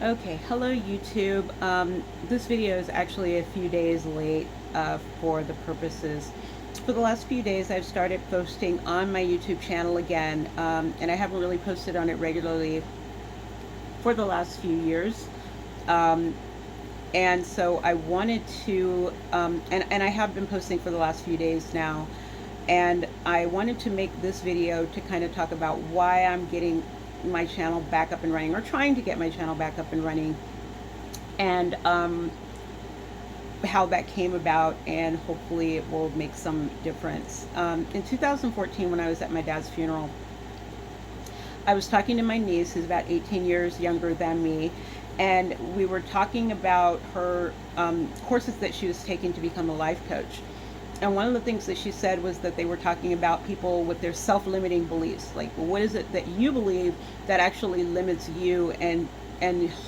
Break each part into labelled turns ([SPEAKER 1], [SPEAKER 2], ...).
[SPEAKER 1] Okay, hello YouTube. This video is actually a few days late for the purposes. For the last few days, I've started posting on my YouTube channel again, and I haven't really posted on it regularly for the last few years. Um, and so I wanted to, and I have been posting for the last few days now, and I wanted to make this video to kind of talk about why I'm getting my channel back up and running, or trying to get my channel back up and running, and how that came about, and hopefully it will make some difference. In 2014, when I was at my dad's funeral, I was talking to my niece, who's about 18 years younger than me, and we were talking about her courses that she was taking to become a life coach. And one of the things that she said was that they were talking about people with their self-limiting beliefs. Like, what is it that you believe that actually limits you and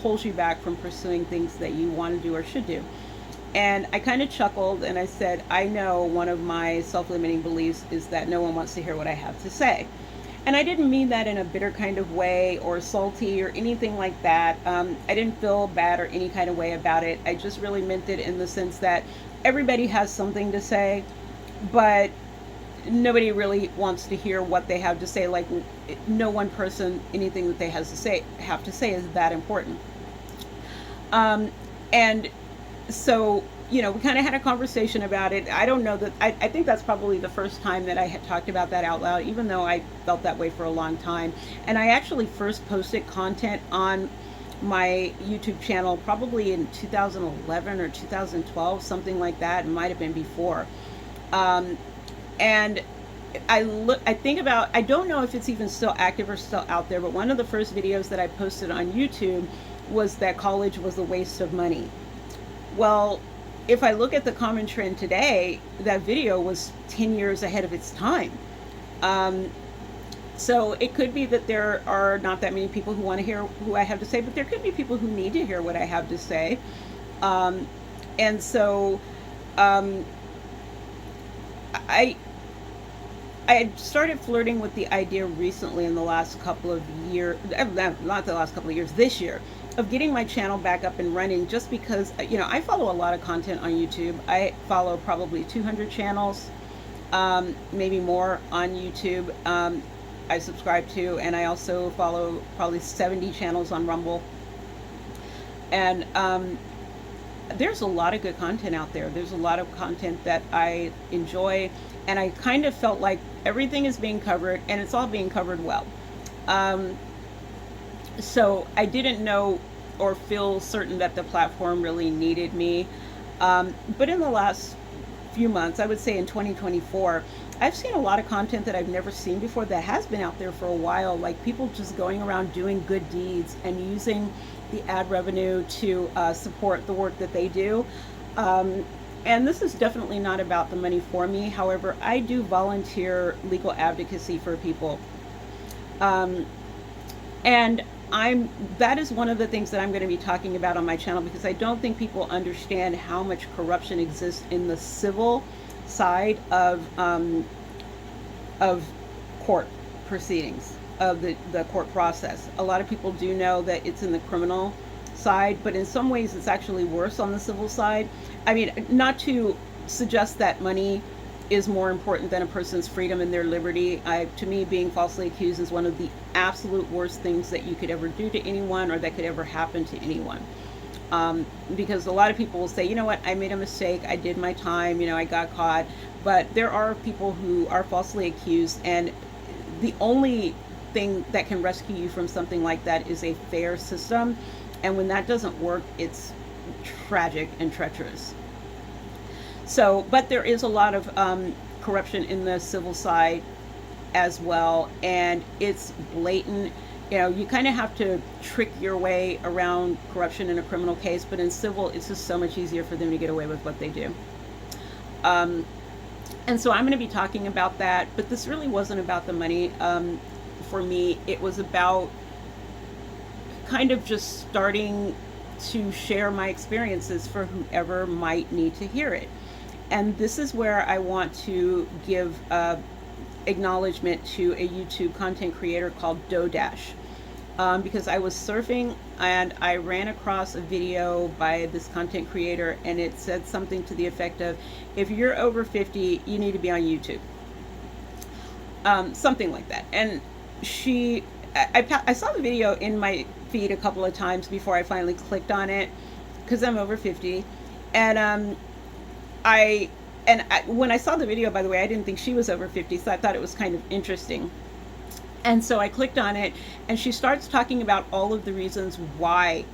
[SPEAKER 1] holds you back from pursuing things that you want to do or should do? And I kind of chuckled and I said, I know one of my self-limiting beliefs is that no one wants to hear what I have to say. And I didn't mean that in a bitter kind of way or salty or anything like that. I didn't feel bad or any kind of way about it. I just really meant it in the sense that everybody has something to say, but nobody really wants to hear what they have to say. Like, no one person, anything that they have to say is that important. And so, we kind of had a conversation about it. I don't know that, I think that's probably the first time that I had talked about that out loud, even though I felt that way for a long time. And I actually first posted content on my YouTube channel probably in 2011 or 2012, something like that. It might have been before. And I think about, I don't know if it's even still active or still out there, but one of the first videos that I posted on YouTube was that college was a waste of money. Well, if I look at the common trend today, that video was 10 years ahead of its time. So it could be that there are not that many people who want to hear who I have to say, but there could be people who need to hear what I have to say. And so I I started flirting with the idea recently in the last couple of years, not the last couple of years, this year, of getting my channel back up and running, just because, I follow a lot of content on YouTube. I follow probably 200 channels, maybe more on YouTube. I subscribe to, and I also follow probably 70 channels on Rumble. And there's a lot of good content out there. There's a lot of content that I enjoy, and I kind of felt like everything is being covered, and it's all being covered well. So I didn't know or feel certain that the platform really needed me. But in the last few months, I would say in 2024, I've seen a lot of content that I've never seen before that has been out there for a while, like people just going around doing good deeds and using the ad revenue to support the work that they do. And this is definitely not about the money for me. However, I do volunteer legal advocacy for people. And that is one of the things that I'm going to be talking about on my channel, because I don't think people understand how much corruption exists in the civil side of court proceedings, of the court process. A lot of people do know that it's in the criminal side, but in some ways it's actually worse on the civil side. I mean, not to suggest that money is more important than a person's freedom and their liberty. To me, being falsely accused is one of the absolute worst things that you could ever do to anyone, or that could ever happen to anyone. Because a lot of people will say, you know what, I made a mistake, I did my time, I got caught. But there are people who are falsely accused, and the only thing that can rescue you from something like that is a fair system. And when that doesn't work, it's tragic and treacherous. So, but there is a lot of corruption in the civil side as well, and it's blatant. You kind of have to trick your way around corruption in a criminal case, but in civil, it's just so much easier for them to get away with what they do. And so I'm going to be talking about that, but this really wasn't about the money. For me, it was about kind of just starting to share my experiences for whoever might need to hear it. And this is where I want to give acknowledgement to a YouTube content creator called Dodash. because I was surfing and I ran across a video by this content creator, and it said something to the effect of, if you're over 50, you need to be on YouTube. Something like that. And she, I saw the video in my feed a couple of times before I finally clicked on it because I'm over 50. And I, when I saw the video, by the way, I didn't think she was over 50, so I thought it was kind of interesting. And so I clicked on it, and she starts talking about all of the reasons why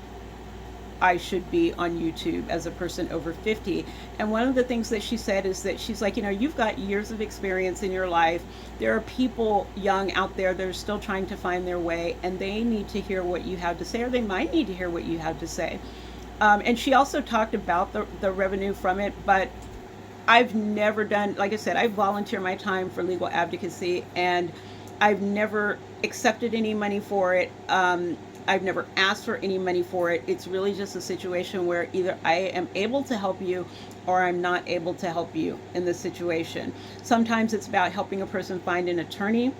[SPEAKER 1] I should be on YouTube as a person over 50. And one of the things that she said is that she's like, you've got years of experience in your life. There are people young out there that are still trying to find their way, and they need to hear what you have to say, or they might need to hear what you have to say. And she also talked about the revenue from it, but I've never done, like I said, I volunteer my time for legal advocacy, and I've never accepted any money for it. I've never asked for any money for it. It's really just a situation where either I am able to help you or I'm not able to help you in this situation. Sometimes it's about helping a person find an attorney,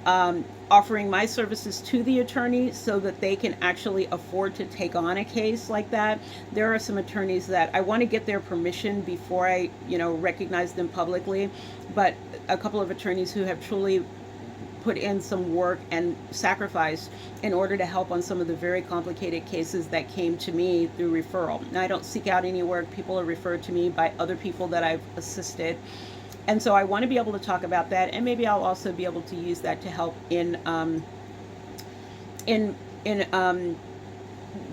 [SPEAKER 1] offering my services to the attorney so that they can actually afford to take on a case like that. There are some attorneys that I want to get their permission before I, recognize them publicly, but a couple of attorneys who have truly put in some work and sacrifice in order to help on some of the very complicated cases that came to me through referral. Now, I don't seek out any work. People are referred to me by other people that I've assisted. And so I want to be able to talk about that, and maybe I'll also be able to use that to help in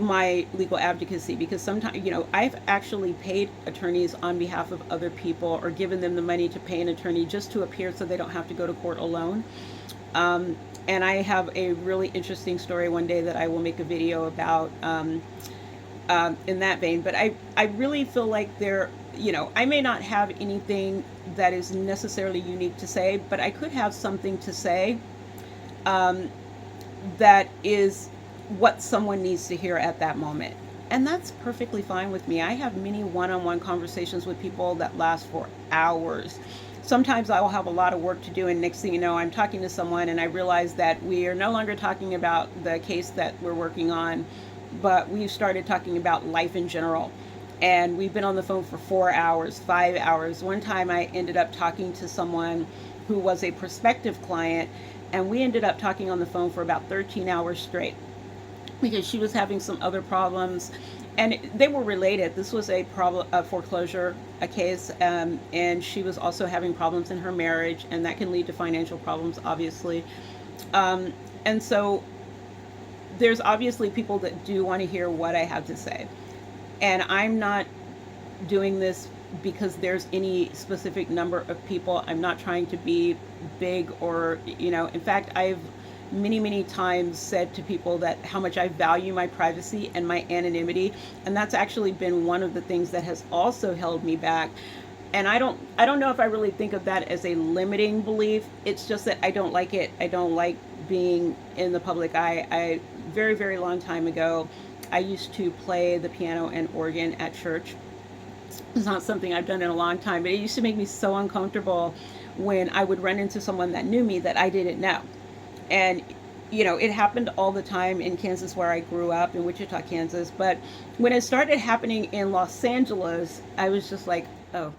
[SPEAKER 1] my legal advocacy, because sometimes, I've actually paid attorneys on behalf of other people, or given them the money to pay an attorney just to appear so they don't have to go to court alone. And I have a really interesting story one day that I will make a video about in that vein. But I really feel like I may not have anything that is necessarily unique to say, but I could have something to say that is what someone needs to hear at that moment. And that's perfectly fine with me. I have many one-on-one conversations with people that last for hours. Sometimes I will have a lot of work to do, and next thing you know, I'm talking to someone and I realize that we are no longer talking about the case that we're working on, but we've started talking about life in general. And we've been on the phone for 4 hours, 5 hours. One time I ended up talking to someone who was a prospective client, and we ended up talking on the phone for about 13 hours straight, because she was having some other problems, and they were related. This was a foreclosure, a case, and she was also having problems in her marriage, and that can lead to financial problems, obviously. And so there's obviously people that do want to hear what I have to say. And I'm not doing this because there's any specific number of people. I'm not trying to be big or, in fact, I've many times said to people that how much I value my privacy and my anonymity, and that's actually been one of the things that has also held me back. And I don't know if I really think of that as a limiting belief. It's just that I don't like it. I don't like being in the public eye. I very long time ago, I used to play the piano and organ at church. It's not something I've done in a long time, but it used to make me so uncomfortable when I would run into someone that knew me that I didn't know. And, it happened all the time in Kansas, where I grew up, in Wichita, Kansas. But when it started happening in Los Angeles, I was just like, oh,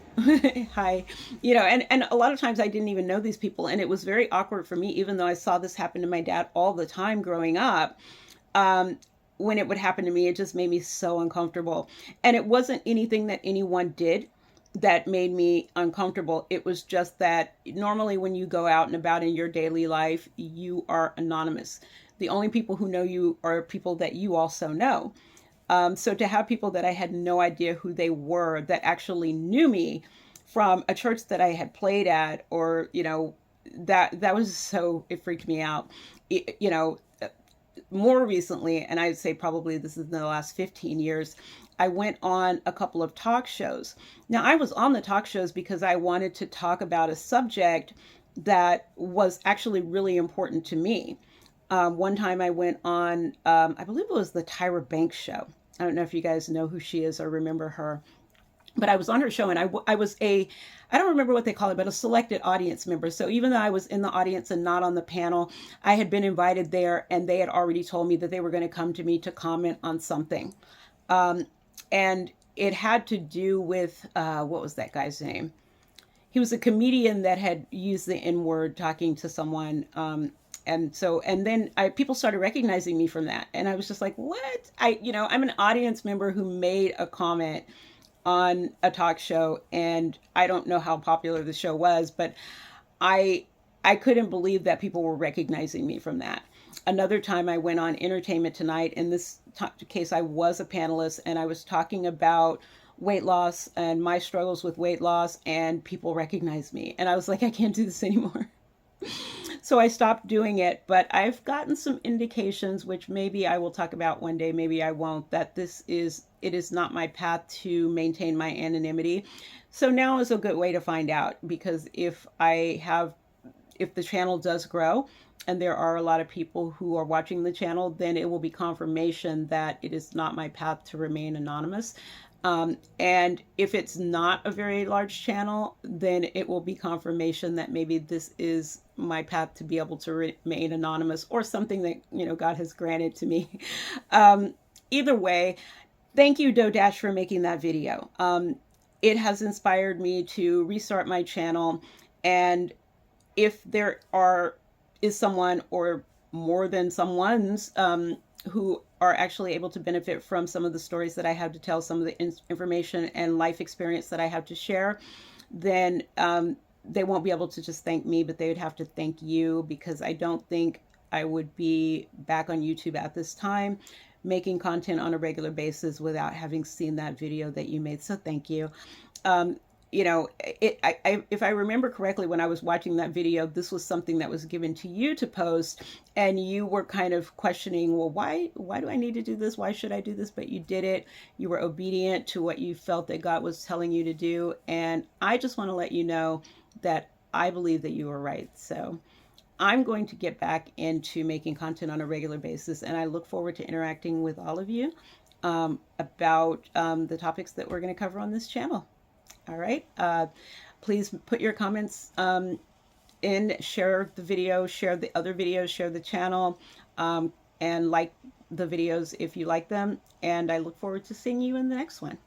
[SPEAKER 1] hi. And a lot of times I didn't even know these people. And it was very awkward for me, even though I saw this happen to my dad all the time growing up. When it would happen to me, it just made me so uncomfortable. And it wasn't anything that anyone did that made me uncomfortable. It was just that normally when you go out and about in your daily life, you are anonymous. The only people who know you are people that you also know. So to have people that I had no idea who they were that actually knew me from a church that I had played at, or, that was so, it freaked me out. More recently, and I'd say probably this is in the last 15 years, I went on a couple of talk shows. Now, I was on the talk shows because I wanted to talk about a subject that was actually really important to me. One time I went on, I believe it was the Tyra Banks show. I don't know if you guys know who she is or remember her. but I was on her show, and I was I don't remember what they call it, but a selected audience member. So even though I was in the audience and not on the panel, I had been invited there, and they had already told me that they were going to come to me to comment on something. And it had to do with, what was that guy's name? He was a comedian that had used the N word talking to someone. And then people started recognizing me from that. And I was just like, what? I'm an audience member who made a comment on a talk show, and I don't know how popular the show was, but I I couldn't believe that people were recognizing me from that. Another time I went on Entertainment Tonight. In this case, I was a panelist, and I was talking about weight loss and my struggles with weight loss, and people recognized me. And I was like, I can't do this anymore. So I stopped doing it, but I've gotten some indications, which maybe I will talk about one day, maybe I won't, that it is not my path to maintain my anonymity. So now is a good way to find out, because if the channel does grow and there are a lot of people who are watching the channel, then it will be confirmation that it is not my path to remain anonymous. And if it's not a very large channel, then it will be confirmation that maybe this is my path to be able to remain anonymous, or something that, God has granted to me. Either way, thank you, Dodash, for making that video. It has inspired me to restart my channel. And if there is someone, or more than someone's, who are actually able to benefit from some of the stories that I have to tell, some of the information and life experience that I have to share, then they won't be able to just thank me, but they would have to thank you, because I don't think I would be back on YouTube at this time making content on a regular basis without having seen that video that you made. So thank you. Um, if I remember correctly, when I was watching that video, this was something that was given to you to post, and you were kind of questioning, well, why do I need to do this? Why should I do this? But you did it. You were obedient to what you felt that God was telling you to do. And I just want to let you know that I believe that you were right. So I'm going to get back into making content on a regular basis, and I look forward to interacting with all of you about the topics that we're going to cover on this channel. All right. Please put your comments in, share the video, share the other videos, share the channel, and like the videos if you like them. And I look forward to seeing you in the next one.